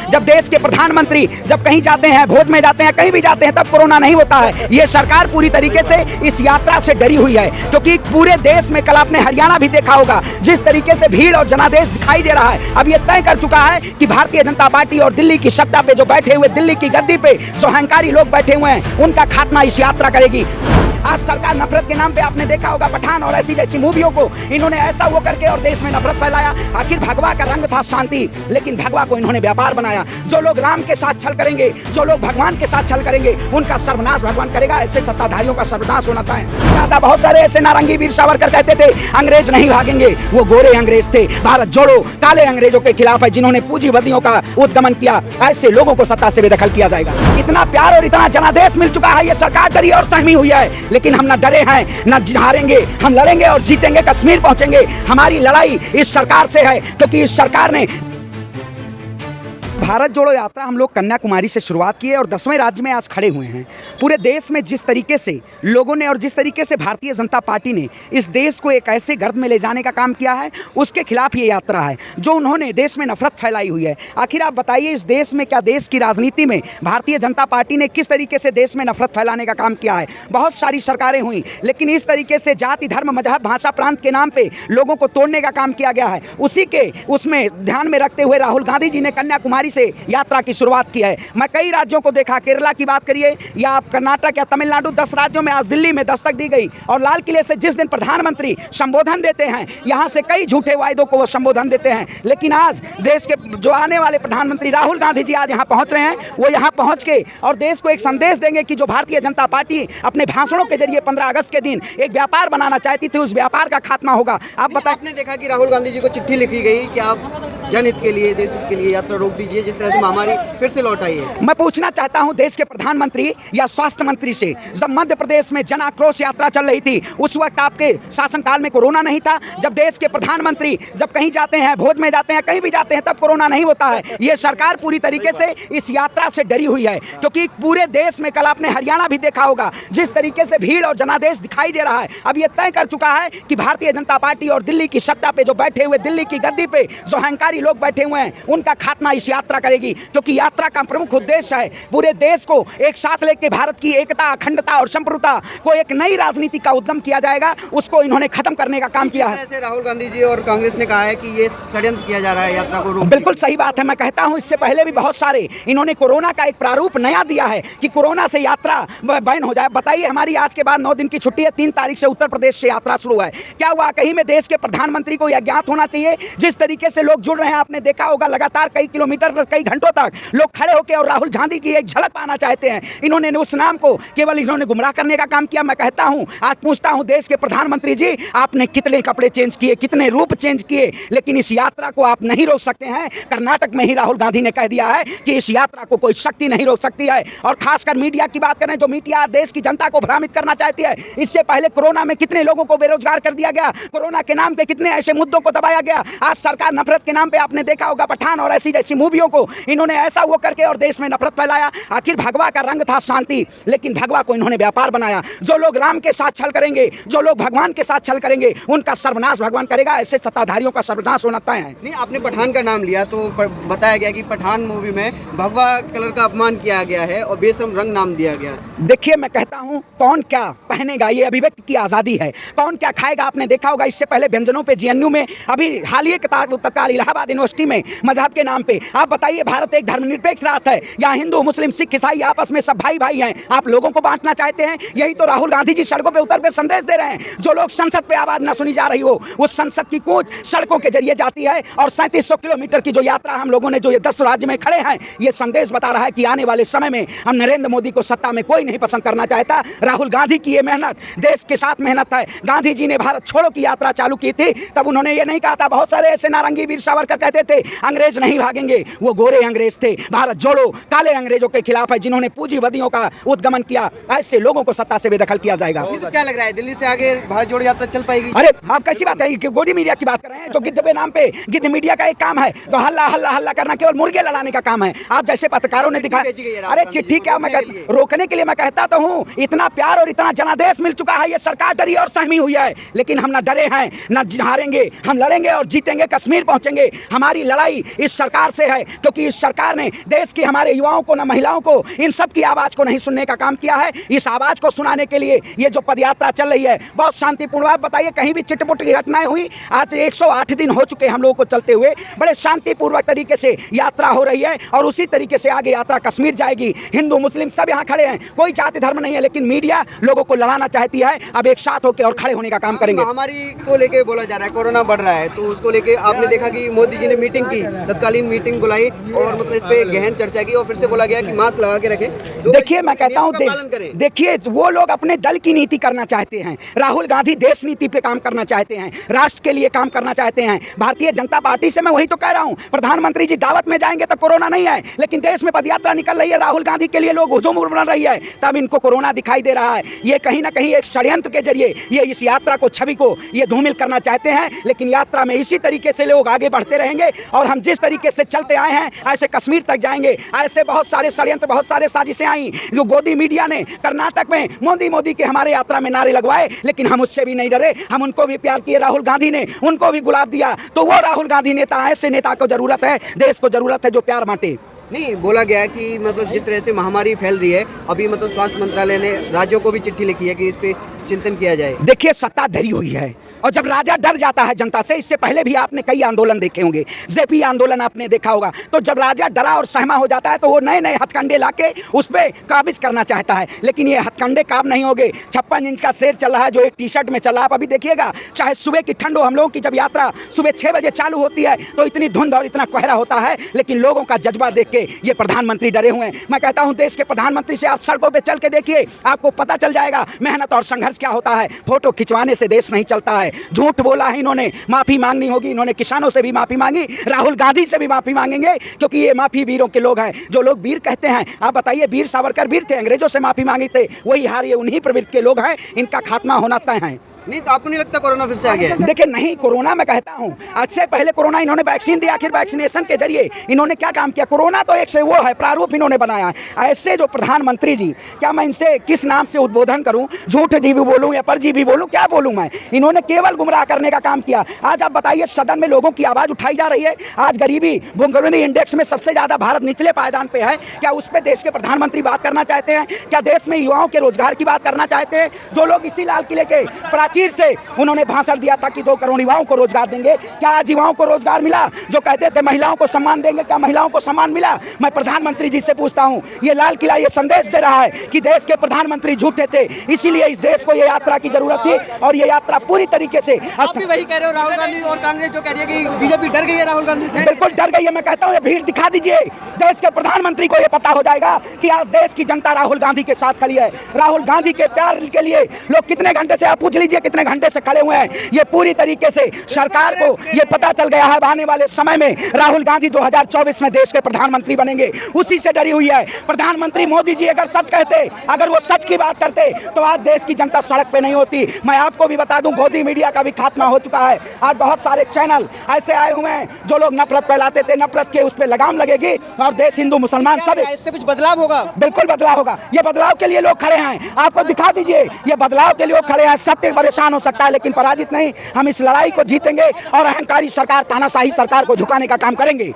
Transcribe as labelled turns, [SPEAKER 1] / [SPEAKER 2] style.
[SPEAKER 1] जब देश के प्रधानमंत्री जब कहीं जाते हैं, भोज में जाते हैं, कहीं भी जाते हैं, तब कोरोना नहीं होता है। ये सरकार पूरी तरीके से इस यात्रा से डरी हुई है, क्योंकि पूरे देश में, कल आपने हरियाणा भी देखा होगा, जिस तरीके से भीड़ और जनादेश दिखाई दे रहा है। अब ये तय कर चुका है कि भारतीय जनता पार्टी और दिल्ली की सत्ता पे जो बैठे हुए, दिल्ली की गद्दी पे जो अहंकारी लोग बैठे हुए हैं, उनका खात्मा इस यात्रा करेगी। आज सरकार नफरत के नाम पे आपने देखा होगा पठान और ऐसी जैसी मूवियों को इन्होंने ऐसा वो करके और देश में नफरत फैलाया। आखिर भगवा का रंग था शांति, लेकिन भगवा को इन्होंने व्यापार बनाया। जो लोग राम के साथ छल करेंगे, जो लोग भगवान के साथ छल करेंगे, उनका सर्वनाश भगवान करेगा। ऐसे सत्ताधारियों का सर्वनाश होना था। बहुत सारे ऐसे नारंगी वीर सावरकर कहते थे अंग्रेज नहीं भागेंगे, वो गोरे अंग्रेज थे। भारत जोड़ो काले अंग्रेजों के खिलाफ है, जिन्होंने पूंजीवादियों का उद्गमन किया। ऐसे लोगों को सत्ता से बेदखल किया जाएगा। इतना प्यार और इतना जनादेश मिल चुका है, ये सरकार डरी और सहमी हुई है, लेकिन हम न डरे हैं न हारेंगे। हम लड़ेंगे और जीतेंगे, कश्मीर पहुंचेंगे। हमारी लड़ाई इस सरकार से है, क्योंकि इस सरकार ने भारत जोड़ो यात्रा हम लोग कन्याकुमारी से शुरुआत की है और 10वें राज्य में आज खड़े हुए हैं। पूरे देश में जिस तरीके से लोगों ने और जिस तरीके से भारतीय जनता पार्टी ने इस देश को एक ऐसे गर्द में ले जाने का काम किया है, उसके खिलाफ ये यात्रा है। जो उन्होंने देश में नफरत फैलाई हुई है, आखिर आप बताइए इस देश में क्या, देश की राजनीति में भारतीय जनता पार्टी ने किस तरीके से देश में नफरत फैलाने का काम किया है? बहुत सारी सरकारें हुई, लेकिन इस तरीके से जाति, धर्म, मजहब, भाषा, प्रांत के नाम पर लोगों को तोड़ने का काम किया गया है। उसी के उसमें ध्यान में रखते हुए राहुल गांधी जी ने कन्याकुमारी से यात्रा की शुरुआत की है। मैं कई राज्यों को देखा, केरला की बात करिए या आप कर्नाटक या तमिलनाडु, 10 राज्यों में आज दिल्ली में दस्तक दी गई। और लाल किले से जिस दिन प्रधानमंत्री संबोधन देते हैं, यहां से कई झूठे वायदों को वो संबोधन देते हैं, लेकिन आज देश के जो आने वाले प्रधानमंत्री राहुल गांधी जी आज यहां पहुंच रहे हैं, वो यहां पहुंच के और देश को एक संदेश देंगे कि जो भारतीय जनता पार्टी अपने भाषणों के जरिए 15 अगस्त के दिन एक व्यापार बनाना चाहती थी, उस व्यापार का खात्मा होगा। आप बताएं,
[SPEAKER 2] आपने देखा कि राहुल गांधी जी को चिट्ठी लिखी गई कि आप जनहित के लिए, देश के लिए यात्रा रोक दीजिए, जिस तरह से महामारी फिर से लौट आई है।
[SPEAKER 1] मैं पूछना चाहता हूं देश के प्रधानमंत्री या स्वास्थ्य मंत्री से, जब मध्य प्रदेश में जन आक्रोश यात्रा चल रही थी, उस वक्त आपके शासनकाल में कोरोना नहीं था? जब देश के प्रधानमंत्री जब कहीं जाते हैं, भोज में जाते हैं, कहीं भी जाते हैं, तब कोरोना नहीं होता है। यह सरकार पूरी तरीके से इस यात्रा से डरी हुई है, क्योंकि पूरे देश में, कल आपने हरियाणा भी देखा होगा, जिस तरीके से भीड़ और जनादेश दिखाई दे रहा है। अब यह तय कर चुका है कि भारतीय जनता पार्टी और दिल्ली की सत्ता पे जो बैठे हुए, दिल्ली की गद्दी पे जो अहंकारी लोग बैठे हुए हैं, उनका खात्मा इस यात्रा करेगी। क्योंकि यात्रा का प्रमुख उद्देश्य है पूरे देश को एक साथ लेकर भारत की एकता, अखंडता और संप्रभुता को एक नई राजनीति का उद्गम किया जाएगा, उसको इन्होंने खत्म करने का काम किया है।
[SPEAKER 2] ऐसे राहुल गांधी जी और कांग्रेस ने कहा है कि ये षड्यंत्र किया जा रहा है यात्रा को रोकने।
[SPEAKER 1] बिल्कुल सही बात है। मैं कहता हूं इससे पहले भी बहुत सारे इन्होंने कोरोना का एक प्रारूप नया दिया है कि कोरोना से यात्रा बैन हो जाए। बताइए, हमारी आज के बाद 9 दिन की छुट्टी है, 3 तारीख से उत्तर प्रदेश से यात्रा शुरू है। क्या हुआ? कहीं में देश के प्रधानमंत्री को यह ज्ञात होना चाहिए? जिस तरीके से लोग जुड़ रहे हैं, आपने देखा होगा, लगातार कई किलोमीटर, कई घंटों तक लोग खड़े होकर और राहुल गांधी की एक झलक पाना चाहते हैं। इन्होंने उस नाम को केवल इन्होंने गुमराह करने का काम किया। मैं कहता हूं, आज पूछता हूं देश के प्रधानमंत्री जी, आपने कितने कपड़े चेंज किए, कितने रूप चेंज किए, लेकिन इस यात्रा को आप नहीं रोक सकते हैं। कर्नाटक में ही राहुल गांधी ने कह दिया है कि इस यात्रा को कोई शक्ति नहीं रोक सकती है। और खासकर मीडिया की बात करें, जो मीडिया देश की जनता को भ्रमित करना चाहती है। इससे पहले कोरोना में कितने लोगों को बेरोजगार कर दिया गया, कोरोना के नाम पे कितने ऐसे मुद्दों को दबाया गया। आज सरकार नफरत के नाम पे, आपने देखा होगा पठान और ऐसी जैसी मूवियों को इन्होंने ऐसा वो करके और देश में नफरत फैलाया। आखिर भगवा का रंग था शांति, लेकिन भगवा को इन्होंने व्यापार बनाया। जो लोग राम के साथ छल करेंगे, जो लोग भगवान के साथ छल करेंगे, उनका सर्वनाश भगवान करेगा। ऐसे सत्ताधारियों का सर्वनाश होना तय है।
[SPEAKER 2] नहीं, आपने पठान का नाम लिया तो बताया गया कि पठान मूवी में भगवा कलर का अपमान किया गया है और बेशम रंग नाम दिया गया।
[SPEAKER 1] देखिए, मैं कहता हूं, कौन क्या पहनेगा, ये अभिव्यक्ति की आजादी है। कौन क्या खाएगा, आपने देखा होगा इससे पहले व्यंजनों पे जेएनयू में, अभी हालिया तत्काल इलाहाबाद यूनिवर्सिटी में मजहब के नाम पे। आप बताइए, भारत एक धर्मनिरपेक्ष राष्ट्र है, यहाँ हिंदू, मुस्लिम, सिख, ईसाई आपस में सब भाई भाई हैं। आप लोगों को बांटना चाहते हैं। यही तो राहुल गांधी जी सड़कों पे उतर पे संदेश दे रहे हैं। जो लोग संसद पे आवाज ना सुनी जा रही हो, उस संसद की कूच सड़कों के जरिए जाती है। और 3700 किलोमीटर की जो यात्रा हम लोगों ने, जो ये 10 राज्य में खड़े हैं, ये संदेश बता रहा है कि आने वाले समय में हम नरेंद्र मोदी को सत्ता में कोई नहीं पसंद करना चाहता। राहुल गांधी की ये मेहनत देश के साथ मेहनत है। गांधी जी ने भारत छोड़ो की यात्रा चालू की थी, तब उन्होंने ये नहीं कहा था। बहुत सारे ऐसे नारंगी वीर सावरकर कहते थे अंग्रेज नहीं भागेंगे, वो गोरे अंग्रेज थे। भारत जोड़ो काले अंग्रेजों के खिलाफ है, जिन्होंने पूंजीवादियों का उद्गमन किया। ऐसे लोगों को सत्ता से बेदखल किया जाएगा।
[SPEAKER 2] तो क्या लग रहा है, दिल्ली से आगे भारत जोड़ो यात्रा चल पाएगी?
[SPEAKER 1] अरे आप कैसी बात है, गोदी मीडिया की बात कर रहे हैं, जो गिद्ध पे नाम पे, गिद्ध मीडिया का एक काम है तो हल्ला हल्ला हल्ला करना, केवल मुर्गे लड़ाने का काम है। आप जैसे पत्रकारों ने दिखाया, अरे चिट्ठी क्या, मैं रोकने के लिए मैं कहता तो हूँ, इतना प्यार और इतना जनादेश मिल चुका है, ये सरकार डरी और सहमी हुई है, लेकिन हम ना डरे हैं ना हारेंगे, हम लड़ेंगे और जीतेंगे, कश्मीर पहुंचेंगे। हमारी लड़ाई इस सरकार से है, क्योंकि इस सरकार ने देश की हमारे युवाओं को, ना महिलाओं को, इन सब की आवाज़ को नहीं सुनने का काम किया है। इस आवाज़ को सुनाने के लिए ये जो पदयात्रा चल रही है बहुत शांतिपूर्ण। आप बताइए, कहीं भी चिटपुट की घटनाएं हुई? आज 108 दिन हो चुके हम लोगों को चलते हुए, बड़े शांतिपूर्वक तरीके से यात्रा हो रही है और उसी तरीके से आगे यात्रा कश्मीर जाएगी। हिंदू मुस्लिम सब यहाँ खड़े हैं, कोई जाति धर्म नहीं है, लेकिन मीडिया लोगों को लड़ाना चाहती है। अब एक साथ होकर और खड़े होने का काम करेंगे।
[SPEAKER 2] महामारी को लेके बोला जा रहा है, कोरोना बढ़ रहा है, तो उसको लेके आपने देखा कि मोदी जी ने मीटिंग की, तत्कालीन मीटिंग बुलाई और मतलब इस पे गहन चर्चा की और फिर से बोला गया कि मास्क लगा के रखें।
[SPEAKER 1] देखिए, मैं कहता हूँ, देखिए, वो लोग अपने दल की नीति करना चाहते हैं। राहुल गांधी देश नीति पे काम करना चाहते हैं, राष्ट्र के लिए काम करना चाहते हैं। भारतीय जनता पार्टी से मैं वही तो कह रहा हूँ, प्रधानमंत्री जी दावत में जाएंगे तो कोरोना नहीं है, लेकिन देश में पदयात्रा निकल रही है, राहुल गांधी के लिए लोग हुजूम बन रही है, तब इनको कोरोना दिखाई दे रहा है। ये कहीं ना कहीं एक षड्यंत्र के जरिए ये इस यात्रा को, छवि को ये धूमिल करना चाहते हैं। लेकिन यात्रा में इसी तरीके से लोग आगे बढ़ते रहेंगे और हम जिस तरीके से चलते आए हैं ऐसे कश्मीर तक जाएंगे। ऐसे बहुत सारे षड्यंत्र, बहुत सारे साजिशें आई जो गोदी मीडिया ने कर्नाटक में मोदी के हमारे यात्रा में नारे लगवाए, लेकिन हम उससे भी नहीं डरे, हम उनको भी प्यार किए। राहुल गांधी ने उनको भी गुलाब दिया, तो वो राहुल गांधी नेता, ऐसे नेता को जरूरत है, देश को जरूरत है जो प्यार बांटे।
[SPEAKER 2] नहीं, बोला गया है कि मतलब जिस तरह से महामारी फैल रही है, अभी मतलब स्वास्थ्य मंत्रालय ने राज्यों को भी चिट्ठी लिखी है कि इस पे चिंतन किया जाए।
[SPEAKER 1] देखिए, सत्ता डरी हुई है और जब राजा डर जाता है जनता से, इससे पहले भी आपने कई आंदोलन देखे होंगे, जेपी आंदोलन आपने देखा होगा, तो जब राजा डरा और सहमा हो जाता है तो वो नए नए हथकंडे लाके उस पर काबिज करना चाहता है, लेकिन ये हथकंडे काम नहीं होंगे। 56 इंच का शेर चल रहा है जो एक टी शर्ट में चल रहा है। आप अभी देखिएगा, चाहे सुबह की ठंड हो, हम लोगों की जब यात्रा सुबह 6 बजे चालू होती है तो इतनी धुंध और इतना कोहरा होता है, लेकिन लोगों का जज्बा देख के ये प्रधानमंत्री डरे हुए हैं। मैं कहता हूँ, देश के प्रधानमंत्री से आप सड़कों पर चल के देखिए, आपको पता चल जाएगा मेहनत और संघर्ष क्या होता है। फोटो खिंचवाने से देश नहीं चलता है। झूठ बोला है इन्होंने, माफी मांगनी होगी। इन्होंने किसानों से भी माफी मांगी, राहुल गांधी से भी माफी मांगेंगे, क्योंकि ये माफी वीरों के लोग हैं। जो लोग वीर कहते हैं, आप बताइए, वीर सावरकर वीर थे, अंग्रेजों से माफी मांगी थे, वही हार ये उन्हीं प्रवृत्ति के लोग हैं। इनका खात्मा होना तय है।
[SPEAKER 2] नहीं, तो आपको नहीं लगता कोरोना फिर से आ गया है?
[SPEAKER 1] देखिए, नहीं, कोरोना मैं कहता हूँ, आज से पहले कोरोना इन्होंने वैक्सीन दिया, आखिर वैक्सीनेशन के जरिए इन्होंने क्या काम किया? कोरोना तो एक से वो है, प्रारूप इन्होंने बनाया है। ऐसे जो प्रधानमंत्री जी, क्या मैं इनसे किस नाम से उद्बोधन करूँ? झूठ जी भी बोलूँ या परजी भी बोलूँ, क्या बोलूँ मैं? इन्होंने केवल गुमराह करने का काम किया। आज आप बताइए, सदन में लोगों की आवाज़ उठाई जा रही है। आज गरीबी भुखमरी इंडेक्स में सबसे ज़्यादा भारत निचले पायदान पे है। क्या उस पर देश के प्रधानमंत्री बात करना चाहते हैं? क्या देश में युवाओं के रोजगार की बात करना चाहते हैं? जो लोग इसी लाल किले के प्राचीर से उन्होंने भाषण दिया था कि 2 करोड़ युवाओं को रोजगार देंगे, क्या आज युवाओं को रोजगार मिला? जो कहते थे महिलाओं को सम्मान देंगे, क्या महिलाओं को सम्मान मिला? मैं प्रधानमंत्री जी से पूछता हूं, ये लाल किला ये संदेश दे रहा है कि देश के प्रधानमंत्री झूठे थे, इसीलिए इस देश को ये यात्रा की जरूरत थी और ये यात्रा पूरी तरीके से।
[SPEAKER 2] आप भी वही कह रहे हो, राहुल गांधी और कांग्रेस जो कह रही है कि बीजेपी डर गई है राहुल गांधी से?
[SPEAKER 1] बिल्कुल डर गई है। मैं कहता हूँ, ये भीड़ दिखा दीजिए, देश के प्रधानमंत्री को ये पता हो जाएगा कि आज देश की जनता राहुल गांधी के साथ खड़ी है। राहुल गांधी के प्यार के लिए लोग कितने घंटे से, आप पूछ लीजिए कितने घंटे से खड़े हुए हैं। ये पूरी तरीके से सरकार को ये पता चल गया है, आने वाले समय में राहुल गांधी 2024 में देश के प्रधानमंत्री बनेंगे, उसी से डरी हुई है। प्रधानमंत्री मोदी जी अगर सच कहते, अगर वो सच की बात करते, तो आज देश की जनता सड़क पे नहीं होती। मैं आपको भी बता दूं, गोदी मीडिया का भी खात्मा हो चुका है। आज बहुत सारे चैनल ऐसे आए हुए हैं जो लोग नफरत फैलाते थे, नफरत के उस पर लगाम लगेगी और देश हिंदू मुसलमान सब।
[SPEAKER 2] इससे कुछ बदलाव होगा?
[SPEAKER 1] बिल्कुल बदलाव होगा। ये बदलाव के लिए लोग खड़े हैं, आपको दिखा दीजिए, ये बदलाव के लिए लोग खड़े हैं। सत्य परेशान हो सकता है लेकिन पराजित नहीं। हम इस लड़ाई को जीतेंगे और अहंकारी सरकार, तानाशाही सरकार को झुकाने का काम करेंगे।